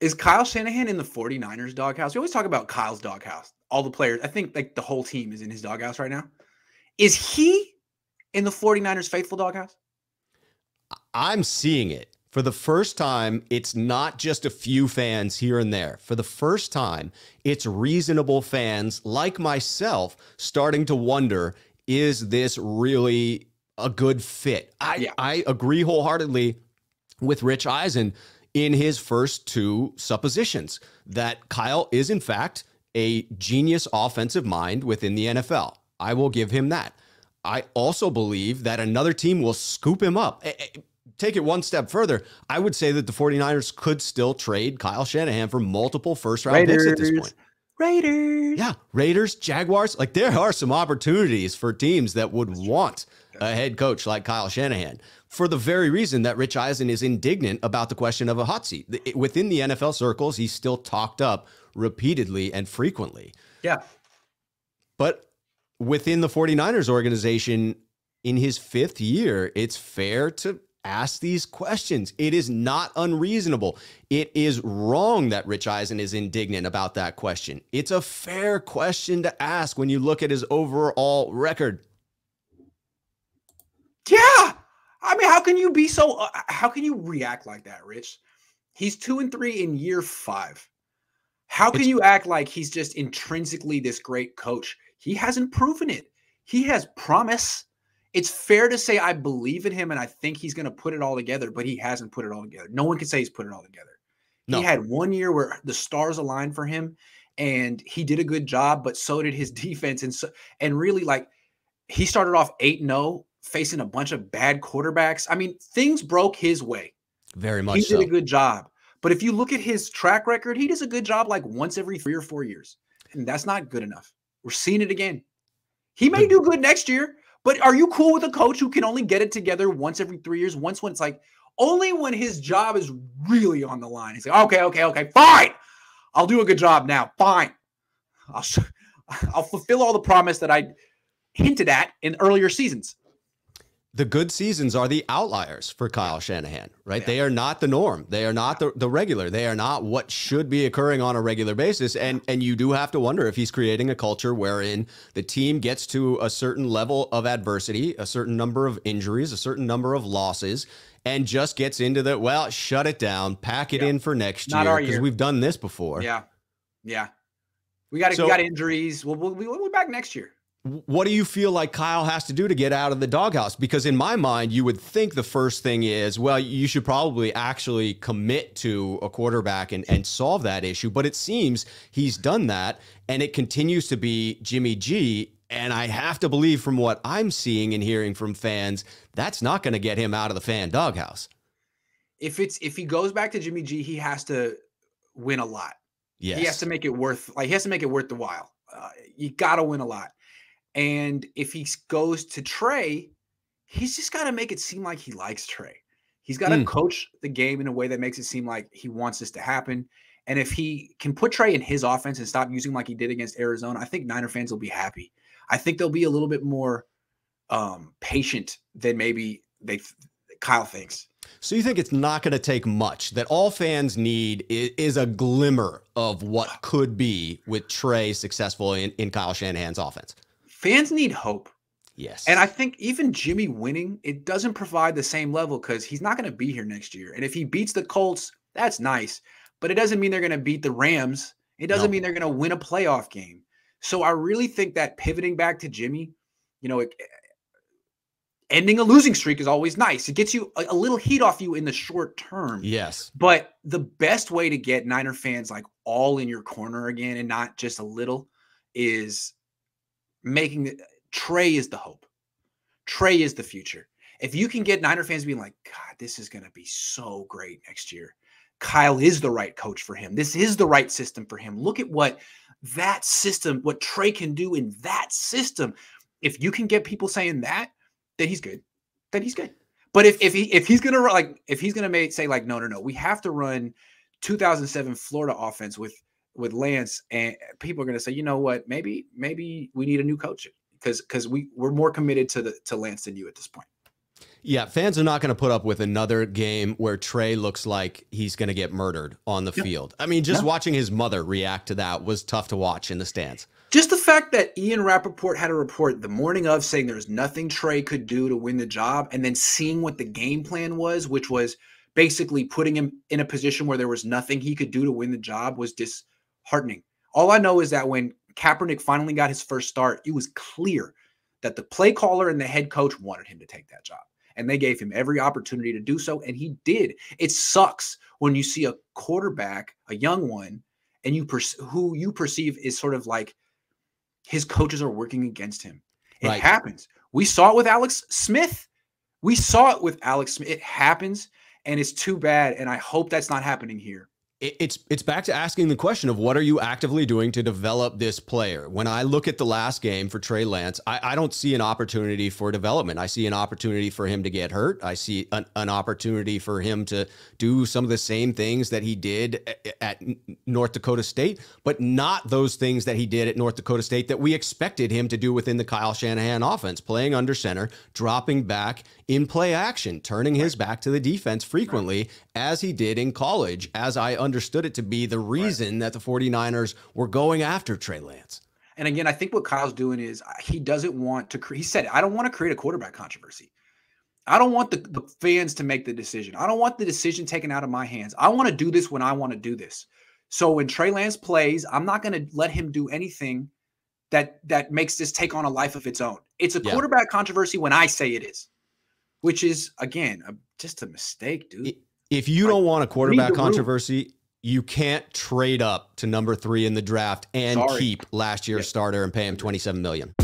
Is Kyle Shanahan in the 49ers doghouse? We always talk about Kyle's doghouse. All the players, I think like the whole team is in his doghouse right now. Is he in the 49ers faithful doghouse? I'm seeing it. For the first time, it's not just a few fans here and there. For the first time, it's reasonable fans like myself starting to wonder, is this really a good fit? I agree wholeheartedly with Rich Eisen in his first two suppositions that Kyle is, in fact, a genius offensive mind within the NFL. I will give him that. I also believe that another team will scoop him up. Take it one step further. I would say that the 49ers could still trade Kyle Shanahan for multiple first-round picks at this point. Raiders. Yeah, Raiders, Jaguars. Like, there are some opportunities for teams that would want a head coach like Kyle Shanahan for the very reason that Rich Eisen is indignant about the question of a hot seat. Within the NFL circles, he's still talked up repeatedly and frequently. Yeah. But within the 49ers organization, in his fifth year, it's fair to ask these questions. It is not unreasonable. It is wrong that Rich Eisen is indignant about that question. It's a fair question to ask when you look at his overall record. Yeah. I mean, how can you be so, how can you react like that, Rich? He's 2-3 in year 5. How can you act like he's just intrinsically this great coach? He hasn't proven it. He has promise. It's fair to say I believe in him and I think he's going to put it all together, but he hasn't put it all together. No one can say he's put it all together. No. He had one year where the stars aligned for him and he did a good job, but so did his defense. And really, like, he started off 8-0 facing a bunch of bad quarterbacks. I mean, things broke his way. Very much so. He did a good job. But if you look at his track record, he does a good job like once every 3 or 4 years. And that's not good enough. We're seeing it again. He may do good next year, but are you cool with a coach who can only get it together once every 3 years? Once when it's like, only when his job is really on the line. He's like, okay, fine. I'll do a good job now. Fine. I'll fulfill all the promise that I hinted at in earlier seasons. The good seasons are the outliers for Kyle Shanahan, right? Yeah. They are not the norm. They are not the regular. They are not what should be occurring on a regular basis. And you do have to wonder if he's creating a culture wherein the team gets to a certain level of adversity, a certain number of injuries, a certain number of losses, and just gets into the, well, shut it down, pack it in for next year because we've done this before. Yeah. We got injuries. We'll be back next year. What do you feel like Kyle has to do to get out of the doghouse? Because in my mind, you would think the first thing is, well, you should probably actually commit to a quarterback and solve that issue. But it seems he's done that, and it continues to be Jimmy G. And I have to believe from what I'm seeing and hearing from fans, that's not going to get him out of the fan doghouse. If he goes back to Jimmy G, he has to win a lot. Yes. He has to make it worth the while. You got to win a lot. And if he goes to Trey, he's just got to make it seem like he likes Trey. He's got to coach the game in a way that makes it seem like he wants this to happen. And if he can put Trey in his offense and stop using like he did against Arizona, I think Niner fans will be happy. I think they'll be a little bit more patient than maybe Kyle thinks. So you think it's not going to take much, that all fans need is a glimmer of what could be with Trey successful in Kyle Shanahan's offense? Fans need hope. Yes. And I think even Jimmy winning, it doesn't provide the same level because he's not going to be here next year. And if he beats the Colts, that's nice. But it doesn't mean they're going to beat the Rams. It doesn't mean they're going to win a playoff game. So I really think that pivoting back to Jimmy, ending a losing streak is always nice. It gets you a little heat off you in the short term. Yes. But the best way to get Niner fans like all in your corner again and not just a little is making Trey is the hope. Trey is the future. If you can get Niner fans being like, God, this is going to be so great next year. Kyle is the right coach for him. This is the right system for him. Look at what that system, what Trey can do in that system. If you can get people saying that, then he's good. Then he's good. But if he's gonna say like, no, we have to run 2007 Florida offense with Lance, and people are gonna say, you know what, maybe we need a new coach because we're more committed to Lance than you at this point. Yeah, fans are not going to put up with another game where Trey looks like he's going to get murdered on the field. I mean, just watching his mother react to that was tough to watch in the stands. Just the fact that Ian Rappaport had a report the morning of saying there's nothing Trey could do to win the job, and then seeing what the game plan was, which was basically putting him in a position where there was nothing he could do to win the job, was disheartening. All I know is that when Kaepernick finally got his first start, it was clear that the play caller and the head coach wanted him to take that job. And they gave him every opportunity to do so, and he did. It sucks when you see a quarterback, a young one, and who you perceive is sort of like his coaches are working against him. It happens. We saw it with Alex Smith. It happens, and it's too bad, and I hope that's not happening here. It's back to asking the question of what are you actively doing to develop this player? When I look at the last game for Trey Lance, I don't see an opportunity for development. I see an opportunity for him to get hurt. I see an opportunity for him to do some of the same things that he did at North Dakota State, but not those things that he did at North Dakota State that we expected him to do within the Kyle Shanahan offense, playing under center, dropping back in play action, turning his back to the defense frequently as he did in college, as I understood it to be the reason that the 49ers were going after Trey Lance. And again, I think what Kyle's doing is he doesn't want to he said, I don't want to create a quarterback controversy. I don't want the fans to make the decision. I don't want the decision taken out of my hands. I want to do this when I want to do this. So when Trey Lance plays, I'm not going to let him do anything that makes this take on a life of its own. It's a quarterback controversy when I say it is, which is, again, just a mistake, dude. If you don't want a quarterback controversy, you can't trade up to number 3 in the draft and keep last year's starter and pay him $27 million.